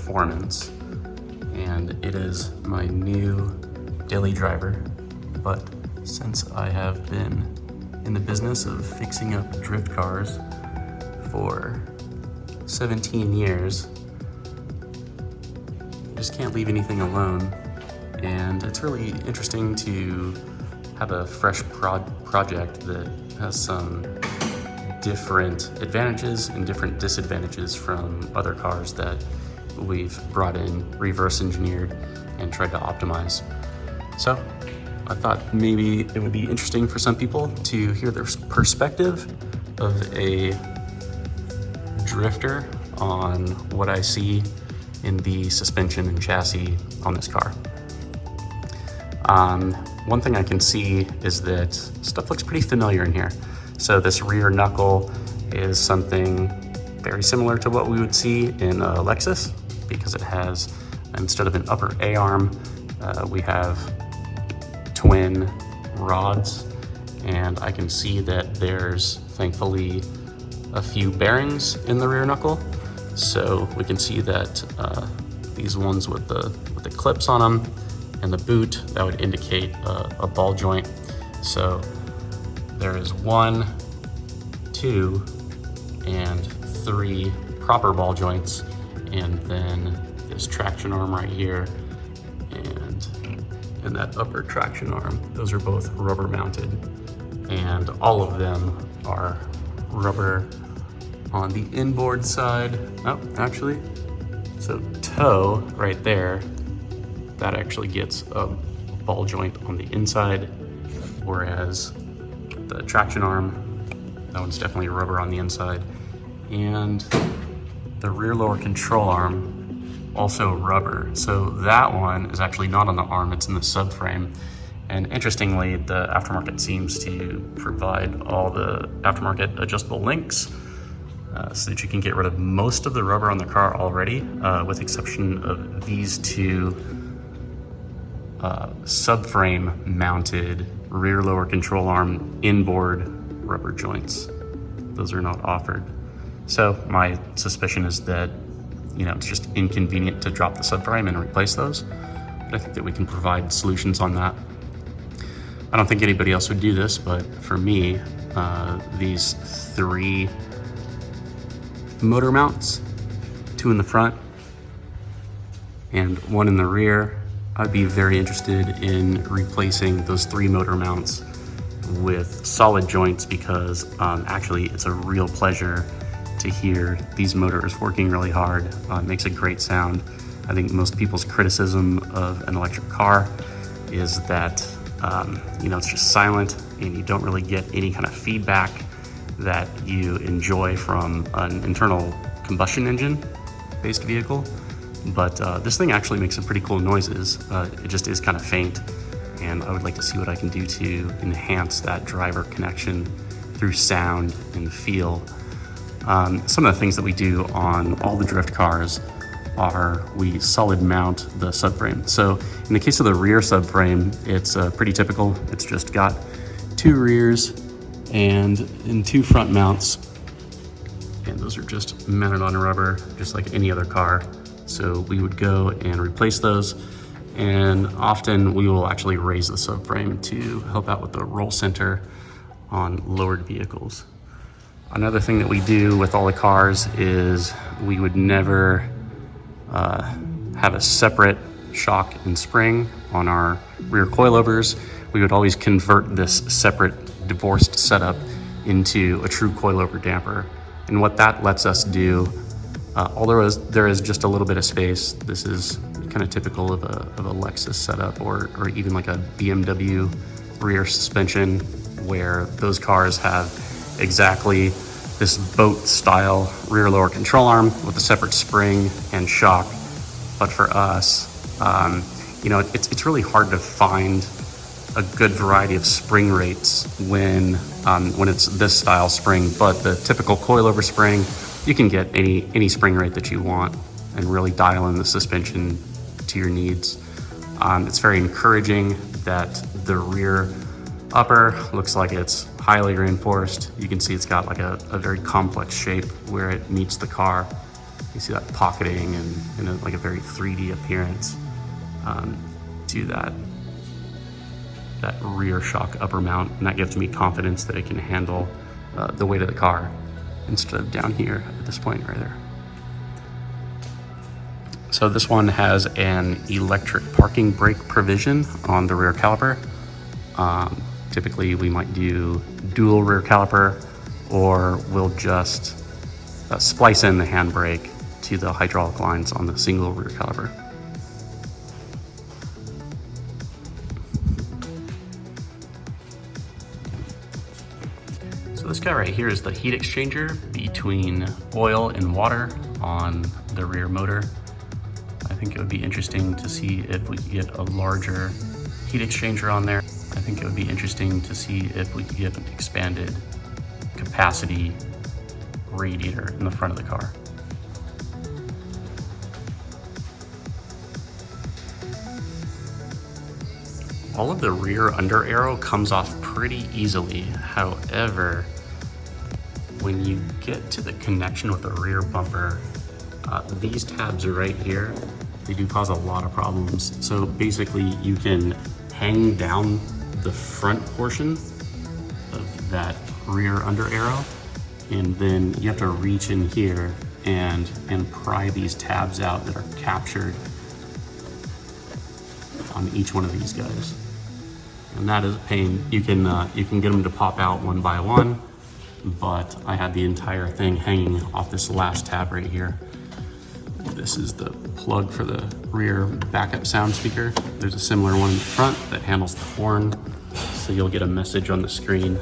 Performance, and it is my new daily driver. But since I have been in the business of fixing up drift cars for 17 years, I just can't leave anything alone. And it's really interesting to have a fresh project that has some different advantages and different disadvantages from other cars that we've brought in, reverse engineered, and tried to optimize. So I thought maybe it would be interesting for some people to hear their perspective of a drifter on what I see in the suspension and chassis on this car. One thing I can see is that stuff looks pretty familiar in here. So this rear knuckle is something very similar to what we would see in a Lexus, because it has, instead of an upper A-arm, we have twin rods, and I can see that there's thankfully a few bearings in the rear knuckle. So we can see that these ones with the clips on them and the boot, that would indicate a ball joint. So there is 1, 2, and 3 proper ball joints, and then this traction arm right here and that upper traction arm. Those are both rubber mounted, and all of them are rubber on the inboard side. Oh, actually, so toe right there, that actually gets a ball joint on the inside, whereas the traction arm, that one's definitely rubber on the inside. And the rear lower control arm, also rubber. So that one is actually not on the arm, it's in the subframe. And interestingly, the aftermarket seems to provide all the aftermarket adjustable links so that you can get rid of most of the rubber on the car already, with exception of these two subframe mounted rear lower control arm inboard rubber joints. Those are not offered. So my suspicion is that, you know, it's just inconvenient to drop the subframe and replace those. But I think that we can provide solutions on that. I don't think anybody else would do this, but for me, these 3 motor mounts, 2 in the front and 1 in the rear, I'd be very interested in replacing those 3 motor mounts with solid joints, because actually it's a real pleasure to hear these motors working really hard. It makes a great sound. I think most people's criticism of an electric car is that you know, it's just silent and you don't really get any kind of feedback that you enjoy from an internal combustion engine based vehicle. But this thing actually makes some pretty cool noises. It just is kind of faint, and I would like to see what I can do to enhance that driver connection through sound and feel. Some of the things that we do on all the drift cars are we solid mount the subframe. So in the case of the rear subframe, it's pretty typical. It's just got 2 rears and 2 front mounts, and those are just mounted on rubber, just like any other car. So we would go and replace those, and often we will actually raise the subframe to help out with the roll center on lowered vehicles. Another thing that we do with all the cars is we would never have a separate shock and spring on our rear coilovers. We would always convert this separate divorced setup into a true coilover damper. And what that lets us do, although there is just a little bit of space, this is kind of typical of a Lexus setup, or even like a BMW rear suspension, where those cars have exactly this boat style rear lower control arm with a separate spring and shock. But for us, you know, it's really hard to find a good variety of spring rates when it's this style spring. But the typical coilover spring, you can get any spring rate that you want and really dial in the suspension to your needs. It's very encouraging that the rear upper looks like it's highly reinforced. You can see it's got like a very complex shape where it meets the car. You see that pocketing and like a very 3D appearance to that rear shock upper mount, and that gives me confidence that it can handle the weight of the car instead of down here at this point right there. So this one has an electric parking brake provision on the rear caliper. Typically we might do dual rear caliper, or we'll just splice in the handbrake to the hydraulic lines on the single rear caliper. So this guy right here is the heat exchanger between oil and water on the rear motor. I think it would be interesting to see if we could get a larger heat exchanger on there. I think it would be interesting to see if we could get an expanded capacity radiator in the front of the car. All of the rear under aero comes off pretty easily. However, when you get to the connection with the rear bumper, these tabs are right here. They do cause a lot of problems. So basically you can hang down the front portion of that rear under aero, and then you have to reach in here and pry these tabs out that are captured on each one of these guys. And that is a pain. You can get them to pop out one by one, but I had the entire thing hanging off this last tab right here. This is the plug for the rear backup sound speaker. There's a similar one in the front that handles the horn, so you'll get a message on the screen.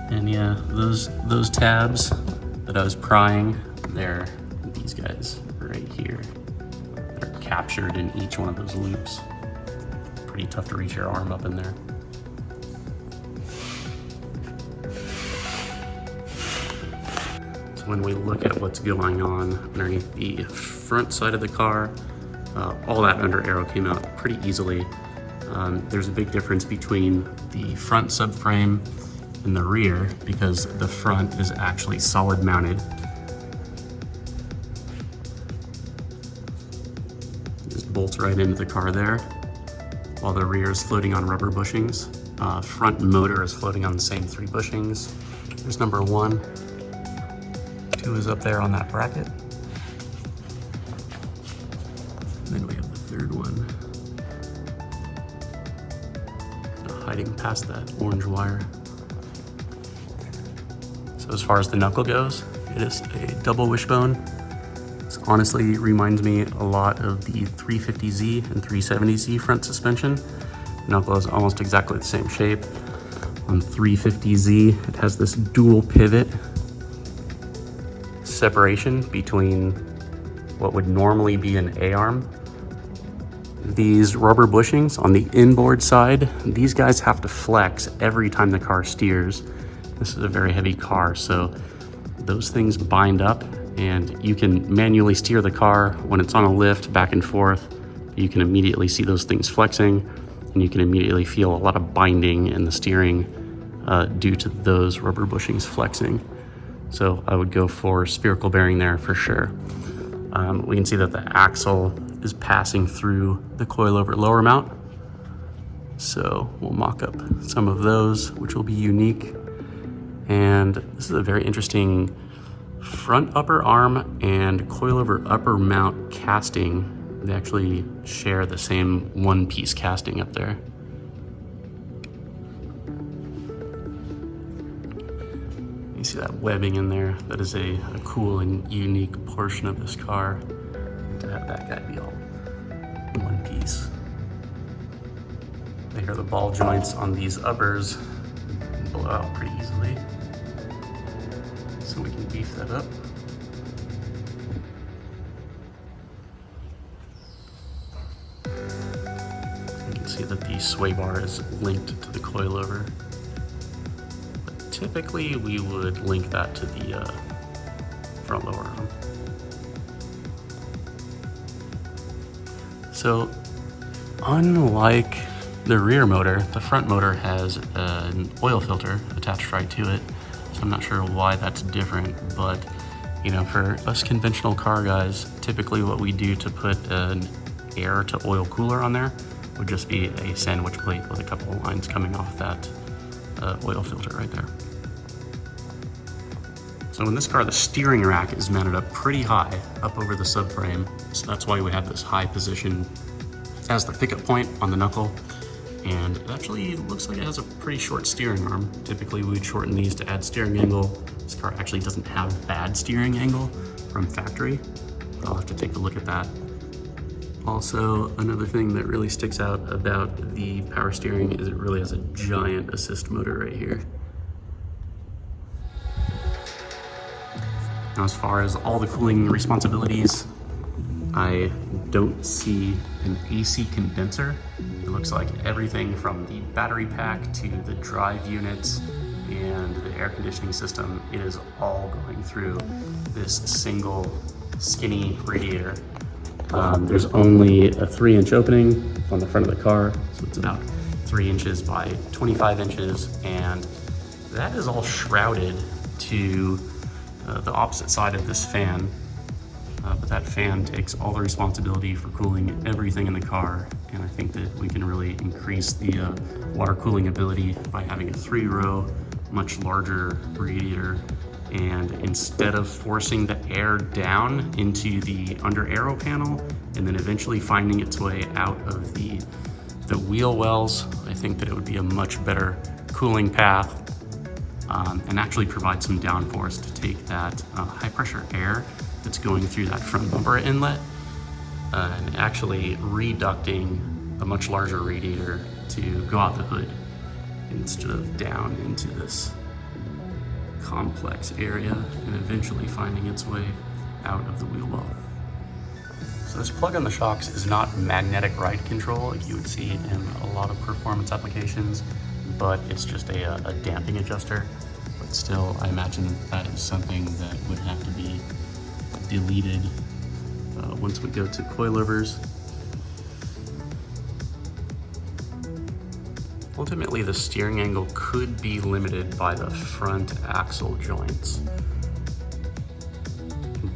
And yeah, those tabs that I was prying, they're these guys right here. They're captured in each one of those loops. Pretty tough to reach your arm up in there. So when we look at what's going on underneath the front side of the car, all that under aero came out pretty easily. There's a big difference between the front subframe and the rear, because the front is actually solid mounted. Just bolts right into the car there, while the rear is floating on rubber bushings. Front motor is floating on the same 3 bushings. There's number 1. 2 is up there on that bracket. And then we have the 3rd one hiding past that orange wire. So as far as the knuckle goes, it is a double wishbone. This honestly reminds me a lot of the 350Z and 370Z front suspension. Knuckle is almost exactly the same shape. On 350Z, it has this dual pivot separation between what would normally be an A-arm. These rubber bushings on the inboard side, these guys have to flex every time the car steers. This is a very heavy car, so those things bind up, and you can manually steer the car when it's on a lift back and forth. You can immediately see those things flexing, and you can immediately feel a lot of binding in the steering due to those rubber bushings flexing. So I would go for spherical bearing there for sure. We can see that the axle is passing through the coilover lower mount. So we'll mock up some of those, which will be unique. And this is a very interesting front upper arm and coilover upper mount casting. They actually share the same one-piece casting up there. You see that webbing in there? That is a cool and unique portion of this car, to have that guy be all one piece. I hear the ball joints on these uppers blow out pretty easily, so we can beef that up. You can see that the sway bar is linked to the coilover. Typically, we would link that to the front lower arm. So, unlike the rear motor, the front motor has an oil filter attached right to it. So I'm not sure why that's different, but You know, for us conventional car guys, typically what we do to put an air to oil cooler on there would just be a sandwich plate with a couple of lines coming off that oil filter right there. So in this car, the steering rack is mounted up pretty high up over the subframe. So that's why we have this high position as the pickup point on the knuckle. And it actually looks like it has a pretty short steering arm. Typically we'd shorten these to add steering angle. This car actually doesn't have bad steering angle from factory. I'll have to take a look at that. Also, another thing that really sticks out about the power steering is it really has a giant assist motor right here. Now, as far as all the cooling responsibilities, I don't see an AC condenser. It looks like everything from the battery pack to the drive units and the air conditioning system, it is all going through this single skinny radiator. There's only a 3-inch opening on the front of the car, so it's about 3 inches by 25 inches, and that is all shrouded to the opposite side of this fan. But that fan takes all the responsibility for cooling everything in the car, and I think that we can really increase the water cooling ability by having a 3-row, much larger radiator. And instead of forcing the air down into the under aero panel and then eventually finding its way out of the wheel wells, I think that it would be a much better cooling path and actually provide some downforce to take that high pressure air that's going through that front bumper inlet and actually reducting a much larger radiator to go out the hood instead of down into this complex area and eventually finding its way out of the wheel well. So this plug on the shocks is not magnetic ride control like you would see in a lot of performance applications, but it's just a damping adjuster. But still, I imagine that is something that would have to be deleted once we go to coilovers. Ultimately, the steering angle could be limited by the front axle joints.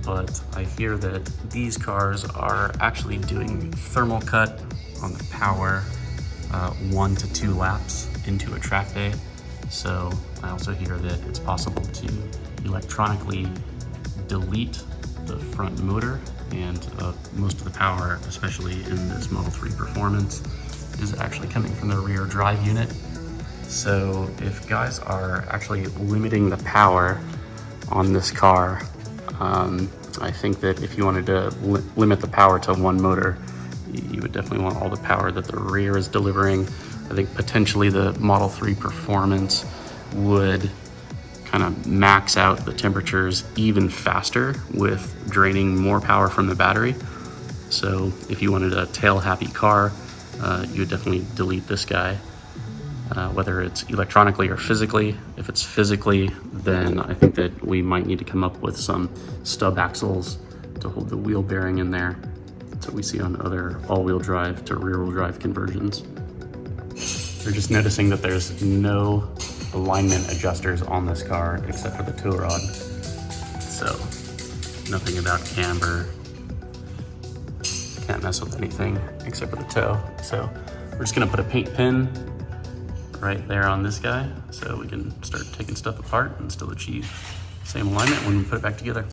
But I hear that these cars are actually doing thermal cut on the power 1 to 2 laps into a track day. So I also hear that it's possible to electronically delete the front motor, and most of the power, especially in this Model 3 Performance, is actually coming from the rear drive unit. So if guys are actually limiting the power on this car, I think that if you wanted to limit the power to one motor, you would definitely want all the power that the rear is delivering. I think potentially the Model 3 Performance would kind of max out the temperatures even faster with draining more power from the battery. So if you wanted a tail happy car, you would definitely delete this guy, whether it's electronically or physically. If it's physically, then I think that we might need to come up with some stub axles to hold the wheel bearing in there. That's what we see on other all-wheel drive to rear-wheel drive conversions. You're just noticing that there's no alignment adjusters on this car except for the tow rod. So nothing about camber. Can't mess with anything except for the toe. So we're just gonna put a paint pin right there on this guy so we can start taking stuff apart and still achieve the same alignment when we put it back together.